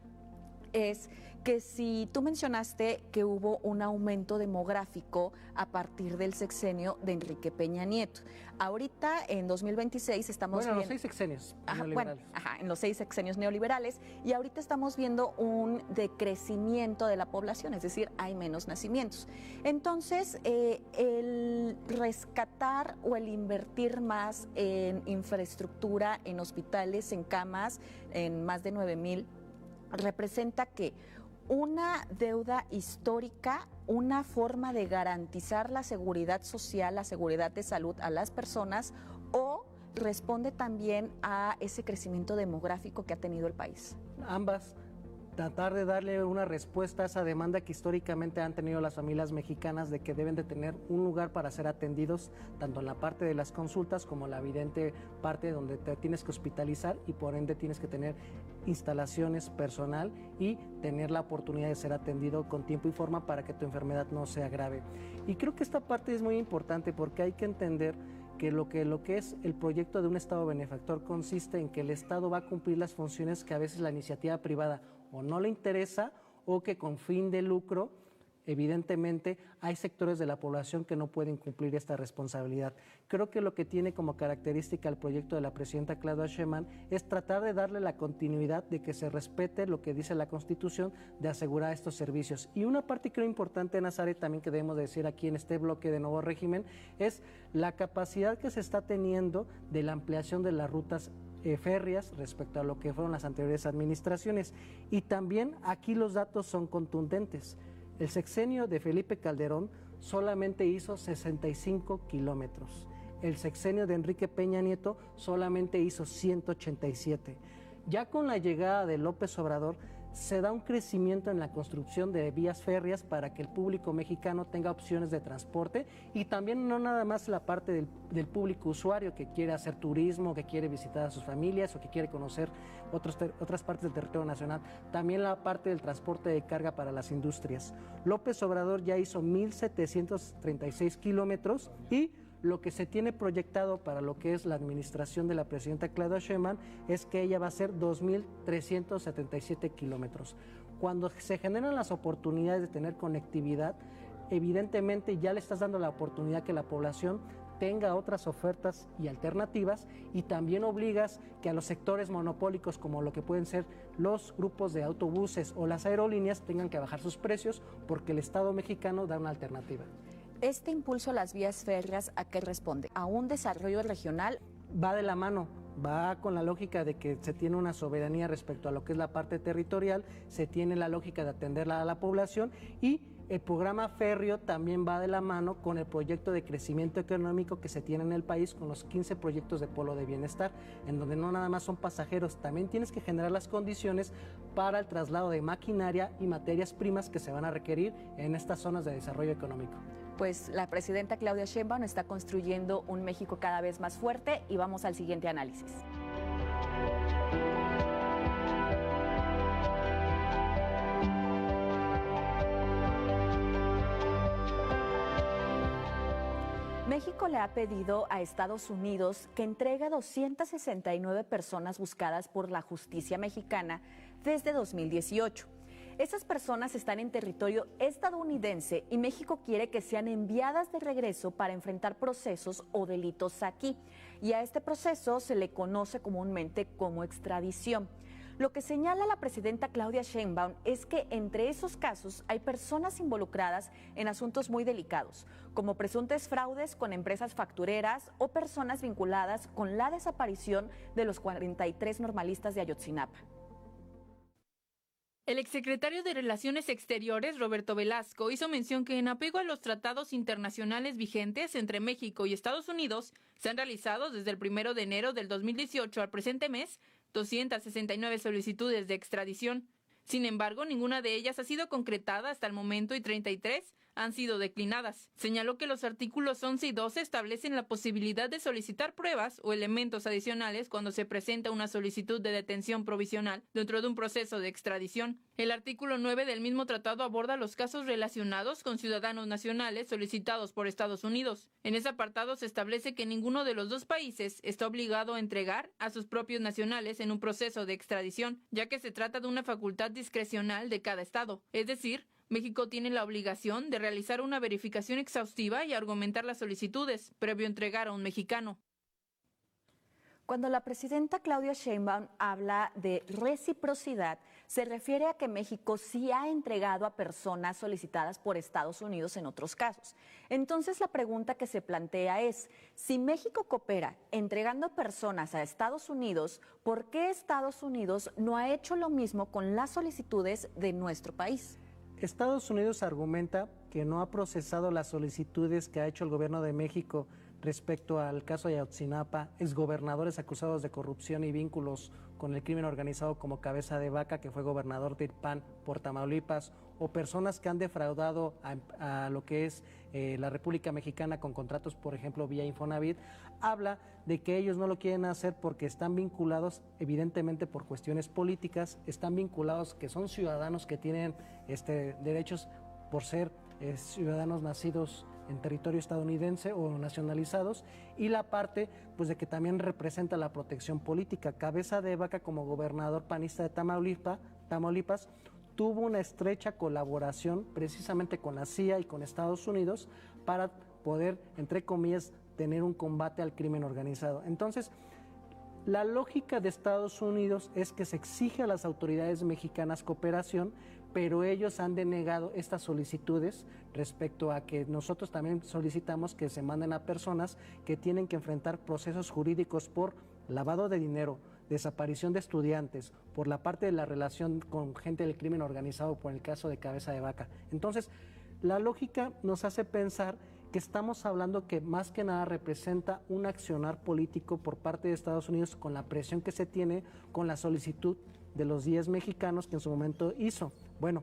es que si tú mencionaste que hubo un aumento demográfico a partir del sexenio de Enrique Peña Nieto. Ahorita, en 2026, estamos viendo... los 6 sexenios neoliberales. En los 6 sexenios neoliberales. Y ahorita estamos viendo un decrecimiento de la población, es decir, hay menos nacimientos. Entonces, el rescatar o el invertir más en infraestructura, en hospitales, en camas, en más de 9,000, representa que una deuda histórica, una forma de garantizar la seguridad social, la seguridad de salud a las personas, o responde también a ese crecimiento demográfico que ha tenido el país. Ambas. Tratar de darle una respuesta a esa demanda que históricamente han tenido las familias mexicanas de que deben de tener un lugar para ser atendidos, tanto en la parte de las consultas como la evidente parte donde te tienes que hospitalizar y por ende tienes que tener instalaciones, personal y tener la oportunidad de ser atendido con tiempo y forma para que tu enfermedad no sea grave. Y creo que esta parte es muy importante porque hay que entender que lo que es el proyecto de un Estado benefactor consiste en que el Estado va a cumplir las funciones que a veces la iniciativa privada o no le interesa o que con fin de lucro, evidentemente, hay sectores de la población que no pueden cumplir esta responsabilidad. Creo que lo que tiene como característica el proyecto de la presidenta Claudia Sheinbaum es tratar de darle la continuidad de que se respete lo que dice la Constitución de asegurar estos servicios. Y una parte creo importante, Nazaret, también que debemos decir aquí en este bloque de nuevo régimen, es la capacidad que se está teniendo de la ampliación de las rutas férreas respecto a lo que fueron las anteriores administraciones. Y también aquí los datos son contundentes. El sexenio de Felipe Calderón solamente hizo 65 kilómetros. el sexenio de Enrique Peña Nieto solamente hizo 187. Ya con la llegada de López Obrador, se da un crecimiento en la construcción de vías férreas para que el público mexicano tenga opciones de transporte y también no nada más la parte del público usuario que quiere hacer turismo, que quiere visitar a sus familias o que quiere conocer otras partes del territorio nacional, también la parte del transporte de carga para las industrias. López Obrador ya hizo 1,736 kilómetros y lo que se tiene proyectado para lo que es la administración de la presidenta Claudia Sheinbaum es que ella va a hacer 2,377 kilómetros. Cuando se generan las oportunidades de tener conectividad, evidentemente ya le estás dando la oportunidad que la población tenga otras ofertas y alternativas y también obligas que a los sectores monopólicos como lo que pueden ser los grupos de autobuses o las aerolíneas tengan que bajar sus precios porque el Estado mexicano da una alternativa. ¿Este impulso a las vías férreas a qué responde? ¿A un desarrollo regional? Va de la mano, va con la lógica de que se tiene una soberanía respecto a lo que es la parte territorial, se tiene la lógica de atenderla a la población y el programa férreo también va de la mano con el proyecto de crecimiento económico que se tiene en el país con los 15 proyectos de polo de bienestar, en donde no nada más son pasajeros, también tienes que generar las condiciones para el traslado de maquinaria y materias primas que se van a requerir en estas zonas de desarrollo económico. Pues la presidenta Claudia Sheinbaum está construyendo un México cada vez más fuerte y vamos al siguiente análisis. México le ha pedido a Estados Unidos que entregue a 269 personas buscadas por la justicia mexicana desde 2018. Esas personas están en territorio estadounidense y México quiere que sean enviadas de regreso para enfrentar procesos o delitos aquí. Y a este proceso se le conoce comúnmente como extradición. Lo que señala la presidenta Claudia Sheinbaum es que entre esos casos hay personas involucradas en asuntos muy delicados, como presuntos fraudes con empresas factureras o personas vinculadas con la desaparición de los 43 normalistas de Ayotzinapa. El exsecretario de Relaciones Exteriores, Roberto Velasco, hizo mención que en apego a los tratados internacionales vigentes entre México y Estados Unidos, se han realizado desde el 1 de enero del 2018 al presente mes 269 solicitudes de extradición. Sin embargo, ninguna de ellas ha sido concretada hasta el momento y 33 han sido declinadas. Señaló que los artículos 11 y 12 establecen la posibilidad de solicitar pruebas o elementos adicionales cuando se presenta una solicitud de detención provisional dentro de un proceso de extradición. El artículo 9 del mismo tratado aborda los casos relacionados con ciudadanos nacionales solicitados por Estados Unidos. En ese apartado se establece que ninguno de los dos países está obligado a entregar a sus propios nacionales en un proceso de extradición, ya que se trata de una facultad discrecional de cada estado. Es decir, México tiene la obligación de realizar una verificación exhaustiva y argumentar las solicitudes, previo a entregar a un mexicano. Cuando la presidenta Claudia Sheinbaum habla de reciprocidad, se refiere a que México sí ha entregado a personas solicitadas por Estados Unidos en otros casos. Entonces la pregunta que se plantea es, si México coopera entregando personas a Estados Unidos, ¿por qué Estados Unidos no ha hecho lo mismo con las solicitudes de nuestro país? Estados Unidos argumenta que no ha procesado las solicitudes que ha hecho el gobierno de México respecto al caso de Ayotzinapa, exgobernadores acusados de corrupción y vínculos con el crimen organizado como Cabeza de Vaca, que fue gobernador del PAN por Tamaulipas, o personas que han defraudado a lo que es la República Mexicana con contratos, por ejemplo, vía Infonavit, habla de que ellos no lo quieren hacer porque están vinculados, evidentemente por cuestiones políticas, están vinculados, que son ciudadanos que tienen derechos por ser ciudadanos nacidos en territorio estadounidense o nacionalizados, y la parte pues de que también representa la protección política. Cabeza de Vaca, como gobernador panista de Tamaulipas, tuvo una estrecha colaboración precisamente con la CIA y con Estados Unidos para poder, entre comillas, tener un combate al crimen organizado. Entonces, la lógica de Estados Unidos es que se exige a las autoridades mexicanas cooperación, pero ellos han denegado estas solicitudes respecto a que nosotros también solicitamos que se manden a personas que tienen que enfrentar procesos jurídicos por lavado de dinero, desaparición de estudiantes, por la parte de la relación con gente del crimen organizado, por el caso de Cabeza de Vaca. Entonces, la lógica nos hace pensar que estamos hablando que más que nada representa un accionar político por parte de Estados Unidos con la presión que se tiene con la solicitud de los 10 mexicanos que en su momento hizo. Bueno,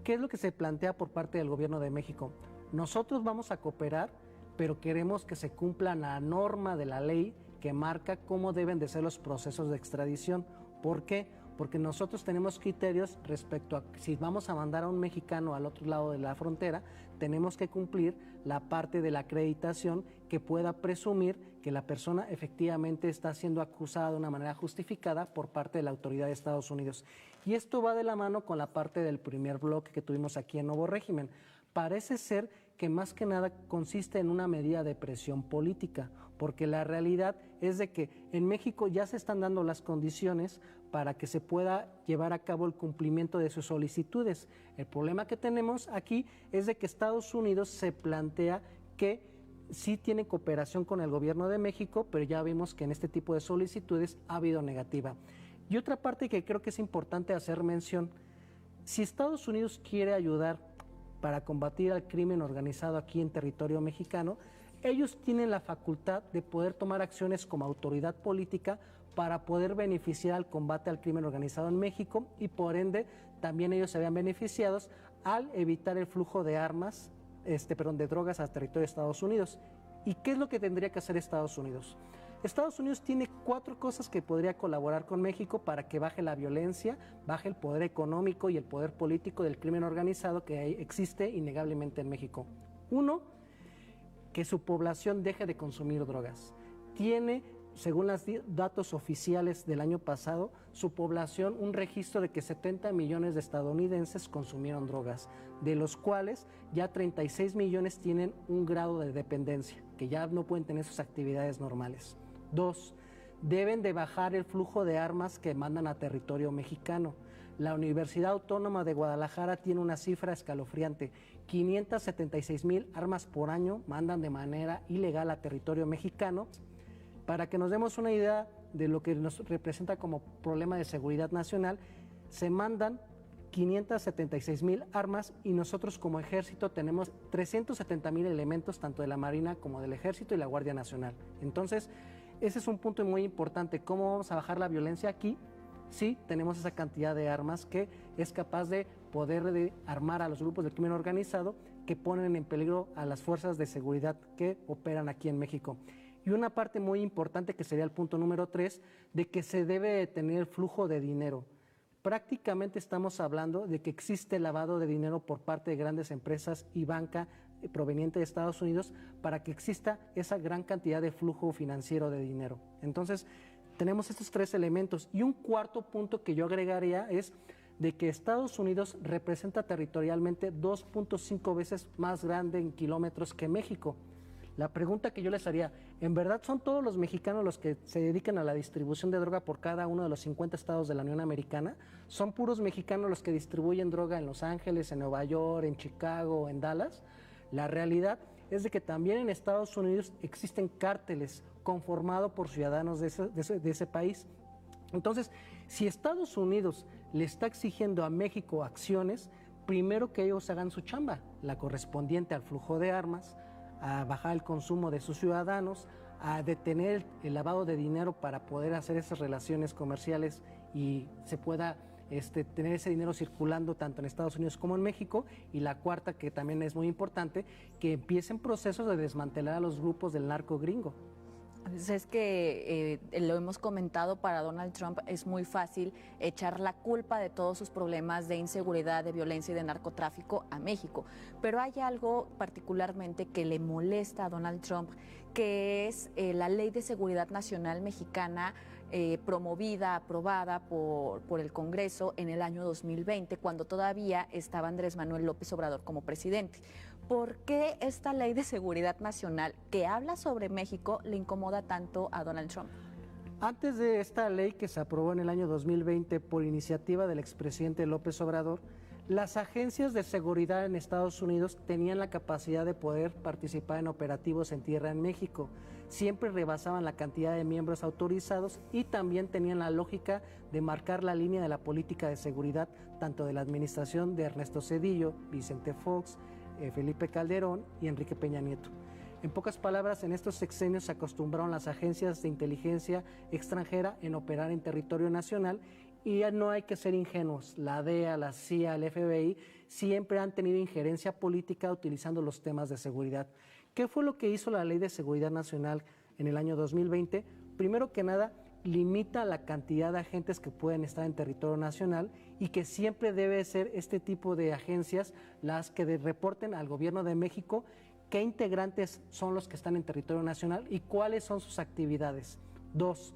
¿qué es lo que se plantea por parte del gobierno de México? Nosotros vamos a cooperar, pero queremos que se cumpla la norma de la ley que marca cómo deben de ser los procesos de extradición. ¿Por qué? Porque nosotros tenemos criterios respecto a si vamos a mandar a un mexicano al otro lado de la frontera, tenemos que cumplir la parte de la acreditación que pueda presumir que la persona efectivamente está siendo acusada de una manera justificada por parte de la autoridad de Estados Unidos. Y esto va de la mano con la parte del primer bloque que tuvimos aquí en Nuevo Régimen. Parece ser que más que nada consiste en una medida de presión política, porque la realidad es de que en México ya se están dando las condiciones para que se pueda llevar a cabo el cumplimiento de sus solicitudes. El problema que tenemos aquí es de que Estados Unidos se plantea que sí tiene cooperación con el gobierno de México, pero ya vimos que en este tipo de solicitudes ha habido negativa. Y otra parte que creo que es importante hacer mención, si Estados Unidos quiere ayudar para combatir al crimen organizado aquí en territorio mexicano, ellos tienen la facultad de poder tomar acciones como autoridad política para poder beneficiar al combate al crimen organizado en México y por ende también ellos se vean beneficiados al evitar el flujo de armas, de drogas al territorio de Estados Unidos. ¿Y qué es lo que tendría que hacer Estados Unidos? Estados Unidos tiene 4 cosas que podría colaborar con México para que baje la violencia, baje el poder económico y el poder político del crimen organizado que existe innegablemente en México. 1, que su población deje de consumir drogas. Tiene, según los datos oficiales del año pasado, su población un registro de que 70 millones de estadounidenses consumieron drogas, de los cuales ya 36 millones tienen un grado de dependencia, que ya no pueden tener sus actividades normales. 2, deben de bajar el flujo de armas que mandan a territorio mexicano. La Universidad Autónoma de Guadalajara tiene una cifra escalofriante. 576,000 armas por año mandan de manera ilegal a territorio mexicano. Para que nos demos una idea de lo que nos representa como problema de seguridad nacional, se mandan 576,000 armas y nosotros como ejército tenemos 370,000 elementos tanto de la Marina como del Ejército y la Guardia Nacional. Entonces, ese es un punto muy importante. ¿Cómo vamos a bajar la violencia aquí? Sí, tenemos esa cantidad de armas que es capaz de poder armar a los grupos del crimen organizado que ponen en peligro a las fuerzas de seguridad que operan aquí en México. Y una parte muy importante que sería el punto número 3, de que se debe tener flujo de dinero. Prácticamente estamos hablando de que existe lavado de dinero por parte de grandes empresas y banca proveniente de Estados Unidos para que exista esa gran cantidad de flujo financiero de dinero. Entonces, tenemos estos 3 elementos. Y un cuarto punto que yo agregaría es de que Estados Unidos representa territorialmente 2.5 veces más grande en kilómetros que México. La pregunta que yo les haría, ¿en verdad son todos los mexicanos los que se dedican a la distribución de droga por cada uno de los 50 estados de la Unión Americana? ¿Son puros mexicanos los que distribuyen droga en Los Ángeles, en Nueva York, en Chicago, en Dallas? La realidad es de que también en Estados Unidos existen cárteles conformados por ciudadanos de ese país. Entonces, si Estados Unidos le está exigiendo a México acciones, primero que ellos hagan su chamba, la correspondiente al flujo de armas, a bajar el consumo de sus ciudadanos, a detener el lavado de dinero para poder hacer esas relaciones comerciales y se pueda tener ese dinero circulando tanto en Estados Unidos como en México. Y la cuarta, que también es muy importante, que empiecen procesos de desmantelar a los grupos del narco gringo. Es que lo hemos comentado, para Donald Trump es muy fácil echar la culpa de todos sus problemas de inseguridad, de violencia y de narcotráfico a México. Pero hay algo particularmente que le molesta a Donald Trump, que es la Ley de Seguridad Nacional Mexicana, promovida, aprobada por el Congreso en el año 2020, cuando todavía estaba Andrés Manuel López Obrador como presidente. ¿Por qué esta Ley de Seguridad Nacional que habla sobre México le incomoda tanto a Donald Trump? Antes de esta ley que se aprobó en el año 2020 por iniciativa del expresidente López Obrador, las agencias de seguridad en Estados Unidos tenían la capacidad de poder participar en operativos en tierra en México. Siempre rebasaban la cantidad de miembros autorizados y también tenían la lógica de marcar la línea de la política de seguridad, tanto de la administración de Ernesto Zedillo, Vicente Fox, Felipe Calderón y Enrique Peña Nieto. En pocas palabras, en estos sexenios se acostumbraron las agencias de inteligencia extranjera en operar en territorio nacional y ya no hay que ser ingenuos. La DEA, la CIA, el FBI siempre han tenido injerencia política utilizando los temas de seguridad. ¿Qué fue lo que hizo la Ley de Seguridad Nacional en el año 2020? Primero que nada, limita la cantidad de agentes que pueden estar en territorio nacional y que siempre debe ser este tipo de agencias las que reporten al gobierno de México qué integrantes son los que están en territorio nacional y cuáles son sus actividades. 2,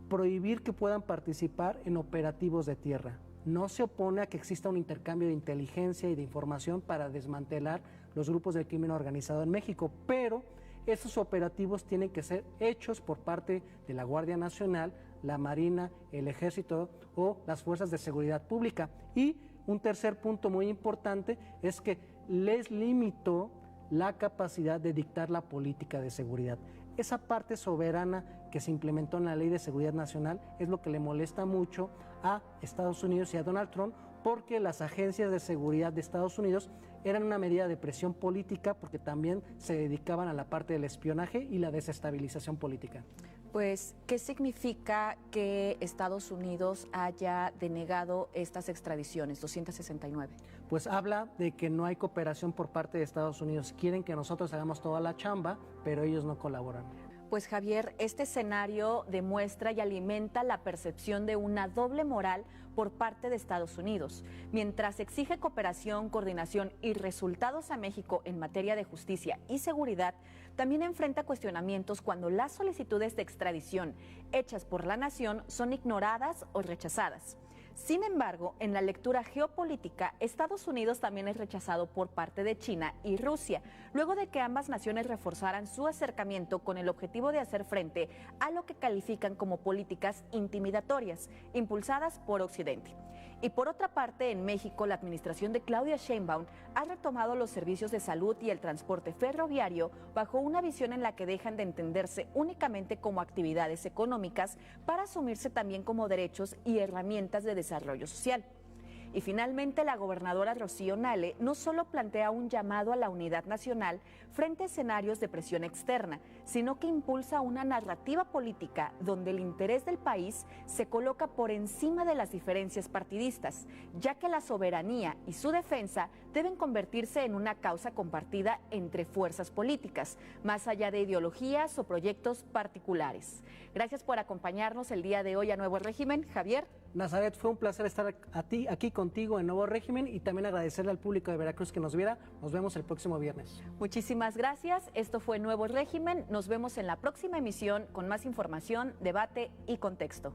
prohibir que puedan participar en operativos de tierra. No se opone a que exista un intercambio de inteligencia y de información para desmantelar los grupos del crimen organizado en México, pero esos operativos tienen que ser hechos por parte de la Guardia Nacional, la Marina, el Ejército o las Fuerzas de Seguridad Pública. Y un tercer punto muy importante es que les limitó la capacidad de dictar la política de seguridad. Esa parte soberana que se implementó en la Ley de Seguridad Nacional es lo que le molesta mucho a Estados Unidos y a Donald Trump, porque las agencias de seguridad de Estados Unidos eran una medida de presión política porque también se dedicaban a la parte del espionaje y la desestabilización política. Pues, ¿qué significa que Estados Unidos haya denegado estas extradiciones, 269? Pues habla de que no hay cooperación por parte de Estados Unidos. Quieren que nosotros hagamos toda la chamba, pero ellos no colaboran. Pues Javier, este escenario demuestra y alimenta la percepción de una doble moral por parte de Estados Unidos. Mientras exige cooperación, coordinación y resultados a México en materia de justicia y seguridad, también enfrenta cuestionamientos cuando las solicitudes de extradición hechas por la nación son ignoradas o rechazadas. Sin embargo, en la lectura geopolítica, Estados Unidos también es rechazado por parte de China y Rusia, luego de que ambas naciones reforzaran su acercamiento con el objetivo de hacer frente a lo que califican como políticas intimidatorias, impulsadas por Occidente. Y por otra parte, en México, la administración de Claudia Sheinbaum ha retomado los servicios de salud y el transporte ferroviario bajo una visión en la que dejan de entenderse únicamente como actividades económicas para asumirse también como derechos y herramientas de desarrollo social. Y finalmente, la gobernadora Rocío Nale no solo plantea un llamado a la unidad nacional frente a escenarios de presión externa, sino que impulsa una narrativa política donde el interés del país se coloca por encima de las diferencias partidistas, ya que la soberanía y su defensa deben convertirse en una causa compartida entre fuerzas políticas, más allá de ideologías o proyectos particulares. Gracias por acompañarnos el día de hoy a Nuevo Régimen. Javier. Nazaret, fue un placer estar aquí contigo en Nuevo Régimen y también agradecerle al público de Veracruz que nos viera. Nos vemos el próximo viernes. Muchísimas gracias. Esto fue Nuevo Régimen. Nos vemos en la próxima emisión con más información, debate y contexto.